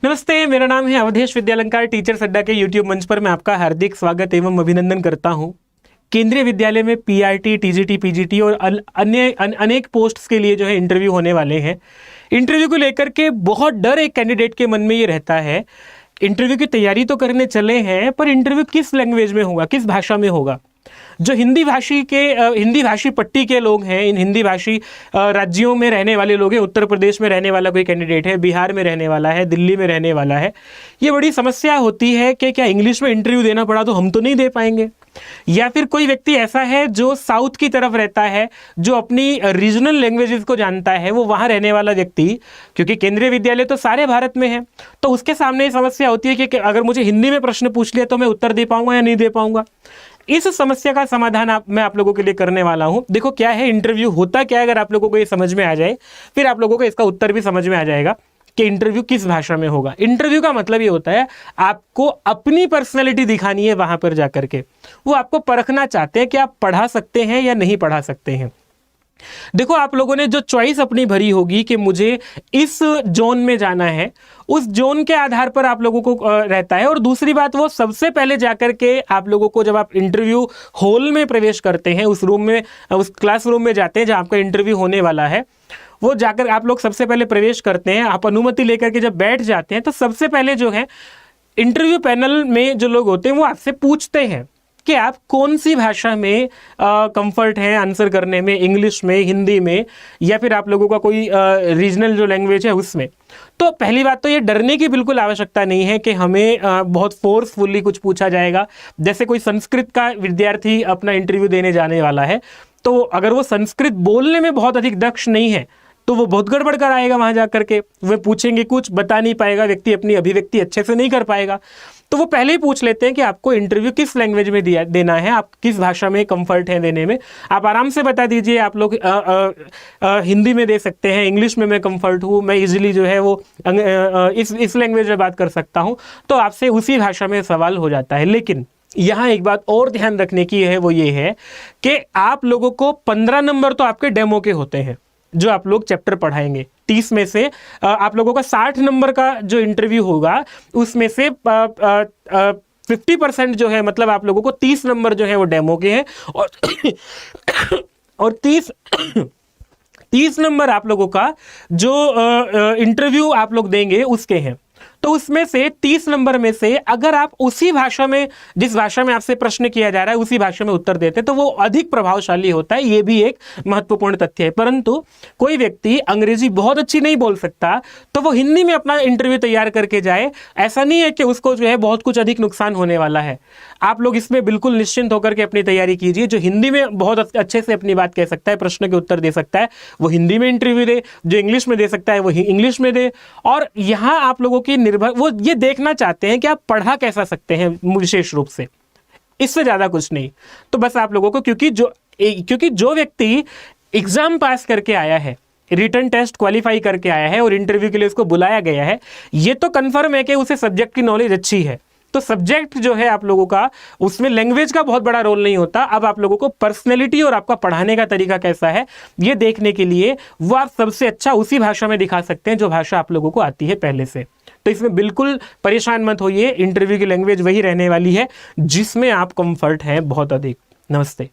नमस्ते, मेरा नाम है अवधेश विद्यालंकार। टीचर्स अड्डा के यूट्यूब मंच पर मैं आपका हार्दिक स्वागत एवं अभिनंदन करता हूं। केंद्रीय विद्यालय में पीआरटी, टीजीटी, पीजीटी और अनेक पोस्ट्स के लिए जो है इंटरव्यू होने वाले हैं। इंटरव्यू को लेकर के बहुत डर एक कैंडिडेट के मन में ये रहता है। इंटरव्यू की तैयारी तो करने चले हैं, पर इंटरव्यू किस लैंग्वेज में होगा, किस भाषा में होगा। जो हिंदी भाषी पट्टी के लोग हैं, इन हिंदी भाषी राज्यों में रहने वाले लोग हैं, उत्तर प्रदेश में रहने वाला कोई कैंडिडेट है, बिहार में रहने वाला है, दिल्ली में रहने वाला है, ये बड़ी समस्या होती है कि क्या इंग्लिश में इंटरव्यू देना पड़ा तो हम तो नहीं दे पाएंगे। या फिर कोई व्यक्ति ऐसा है जो साउथ की तरफ रहता है, जो अपनी रीजनल लैंग्वेजेस को जानता है, वो वहाँ रहने वाला व्यक्ति, क्योंकि केंद्रीय विद्यालय तो सारे भारत में है, तो उसके सामने ये समस्या होती है कि अगर मुझे हिंदी में प्रश्न पूछ लिया तो मैं उत्तर दे पाऊंगा या नहीं दे पाऊंगा। इस समस्या का समाधान मैं आप लोगों के लिए करने वाला हूं। देखो क्या है इंटरव्यू, होता क्या है, अगर आप लोगों को ये समझ में आ जाए, फिर आप लोगों को इसका उत्तर भी समझ में आ जाएगा कि इंटरव्यू किस भाषा में होगा। इंटरव्यू का मतलब ये होता है आपको अपनी पर्सनैलिटी दिखानी है वहां पर जाकर के। वो आपको परखना चाहते हैं कि आप पढ़ा सकते हैं या नहीं पढ़ा सकते हैं। देखो, आप लोगों ने जो चॉइस अपनी भरी होगी कि मुझे इस जोन में जाना है, उस जोन के आधार पर आप लोगों को रहता है। और दूसरी बात, वो सबसे पहले जाकर के आप लोगों को, जब आप इंटरव्यू हॉल में प्रवेश करते हैं, उस रूम में, उस क्लासरूम में जाते हैं जहां आपका इंटरव्यू होने वाला है, वो जाकर आप लोग सबसे पहले प्रवेश करते हैं। आप अनुमति लेकर के जब बैठ जाते हैं तो सबसे पहले जो है इंटरव्यू पैनल में जो लोग होते हैं वो आपसे पूछते हैं कि आप कौन सी भाषा में कंफर्ट है आंसर करने में, इंग्लिश में, हिंदी में, या फिर आप लोगों का कोई रीजनल जो लैंग्वेज है उसमें। तो पहली बात तो ये डरने की बिल्कुल आवश्यकता नहीं है कि हमें बहुत फोर्सफुली कुछ पूछा जाएगा। जैसे कोई संस्कृत का विद्यार्थी अपना इंटरव्यू देने जाने वाला है, तो अगर वो संस्कृत बोलने में बहुत अधिक दक्ष नहीं है तो वो बहुत गड़बड़ कर आएगा वहां जाकर के। वे पूछेंगे, कुछ बता नहीं पाएगा व्यक्ति, अपनी अभिव्यक्ति अच्छे से नहीं कर पाएगा। तो वो पहले ही पूछ लेते हैं कि आपको इंटरव्यू किस लैंग्वेज में देना है, आप किस भाषा में कंफर्ट है देने में। आप आराम से बता दीजिए, आप लोग हिंदी में दे सकते हैं, इंग्लिश में मैं कंफर्ट हूँ, मैं इजीली जो है वो इस लैंग्वेज में बात कर सकता हूँ, तो आपसे उसी भाषा में सवाल हो जाता है। लेकिन यहाँ एक बात और ध्यान रखने की है, वो ये है कि आप लोगों को 15 नंबर तो आपके डेमो के होते हैं जो आप लोग चैप्टर पढ़ाएंगे। 30 में से आप लोगों का 60 नंबर का जो इंटरव्यू होगा, उसमें से 50% जो है, मतलब आप लोगों को 30 नंबर जो है वो डेमो के हैं, और 30 नंबर आप लोगों का जो इंटरव्यू आप लोग देंगे उसके हैं। तो उसमें से 30 नंबर में से अगर आप उसी भाषा में, जिस भाषा में आपसे प्रश्न किया जा रहा है, उसी भाषा में उत्तर देते तो वो अधिक प्रभावशाली होता है। ये भी एक महत्वपूर्ण तथ्य है। परंतु कोई व्यक्ति अंग्रेजी बहुत अच्छी नहीं बोल सकता तो वो हिंदी में अपना इंटरव्यू तैयार करके जाए, ऐसा नहीं है कि उसको जो है बहुत कुछ अधिक नुकसान होने वाला है। आप लोग इसमें बिल्कुल निश्चिंत होकर के अपनी तैयारी कीजिए। जो हिंदी में बहुत अच्छे से अपनी बात कह सकता है, प्रश्न के उत्तर दे सकता है, वो हिंदी में इंटरव्यू दे। जो इंग्लिश में दे सकता है वो इंग्लिश में दे। और यहाँ आप लोगों की वो ये देखना चाहते हैं कि आप पढ़ा कैसा सकते हैं, विशेष रूप से, इससे ज्यादा कुछ नहीं। तो बस आप लोगों को, क्योंकि जो व्यक्ति एग्जाम पास करके आया है, रिटन टेस्ट क्वालिफाई करके आया है और इंटरव्यू के लिए उसको बुलाया गया है, ये तो कंफर्म है कि उसे सब्जेक्ट की नॉलेज अच्छी है। तो सब्जेक्ट जो है आप लोगों का, उसमें लैंग्वेज का बहुत बड़ा रोल नहीं होता। अब आप लोगों को पर्सनैलिटी और आपका पढ़ाने का तरीका कैसा है ये देखने के लिए वो आप सबसे अच्छा उसी भाषा में दिखा सकते हैं जो भाषा आप लोगों को आती है पहले से। तो इसमें बिल्कुल परेशान मत होइए, इंटरव्यू की लैंग्वेज वही रहने वाली है जिसमें आप कंफर्ट हैं बहुत अधिक। नमस्ते।